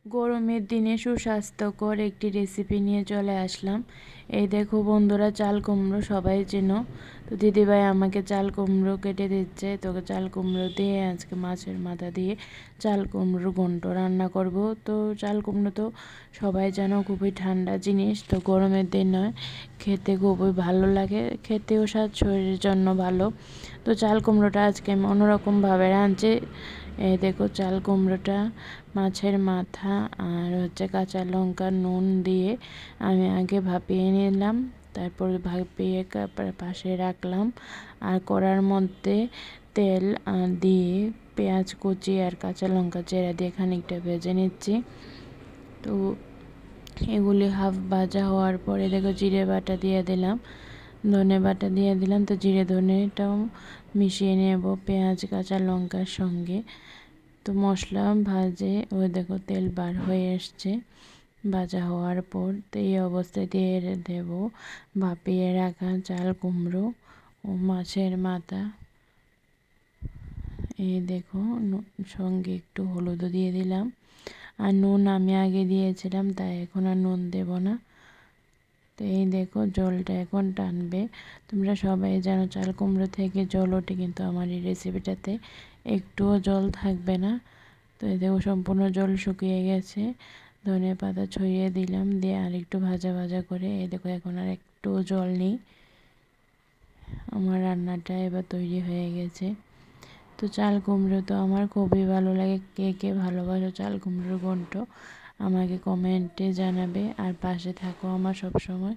গরমের দিনে সুস্বাস্থ্যকর একটি রেসিপি নিয়ে চলে আসলাম। এই দেখো বন্ধুরা, চাল কুমড়ো সবাই চেনো। তো দিদিভাই আমাকে চাল কুমড়ো কেটে দিচ্ছে। তো চাল কুমড়ো দিয়ে আজকে মাছের মাথা দিয়ে চাল কুমড়োর ঘন্ট রান্না করব। তো চাল কুমড়ো তো সবাই জানো খুবই ঠান্ডা জিনিস, তো গরমের দিন নয়, খেতে খুবই ভালো লাগে, খেতেও স্বাদ, শরীরের জন্য ভালো। তো চাল কুমড়োটা আজকে আমি অন্যরকমভাবে রাঁধছি। এই দেখো চাল কুমড়োটা, মাছের মাথা আর কাঁচা লঙ্কা নুন দিয়ে আমি আগে ভাপিয়ে নিলাম। তারপর ভাপিয়ে পাশে রাখলাম। আর কড়ার মধ্যে তেল দিয়ে পেঁয়াজ কুচি আর কাঁচা লঙ্কা চেরা দিয়ে খানিকটা ভেজে নিচ্ছি। তো এগুলি হাফ ভাজা হওয়ার পরে দেখো জিরে বাটা দিয়ে দিলাম, ধনে বাটা দিয়ে দিলাম। তো জিরে ধনেটাও মিশিয়ে নেব পেঁয়াজ কাঁচা লঙ্কার সঙ্গে। তো মশলা ভাজে ওই দেখো তেল বার হয়ে এসছে ভাজা হওয়ার পর। তো এই অবস্থায় দিয়ে দেব ভাপিয়ে রাখা চাল কুমড়ো ও মাছের মাথা। এই দেখো সঙ্গে একটু হলুদও দিয়ে দিলাম। আর নুন আমি আগে দিয়েছিলাম, তাই এখন আর নুন দেব না। তো এই দেখো জলটা এখন টানবে। তোমরা সবাই জানো চাল কুমড়ো থেকে জল ওঠে, কিন্তু আমার এই রেসিপিটাতে একটুও জল থাকবে না। তো এই দেখো সম্পূর্ণ জল শুকিয়ে গেছে। ধনে পাতা ছড়িয়ে দিলাম, দিয়ে আর একটু ভাজা ভাজা করে এই দেখো এখন আর একটুও জল নেই। আমার রান্নাটা এবার তৈরি হয়ে গেছে। তো চাল কুমড়ো তো আমার খুবই ভালো লাগে। কে কে ভালোবাসো চাল কুমড়োর ঘন্ট আমাকে কমেন্টে জানাবে, আর পাশে থাকো আমার সব সময়।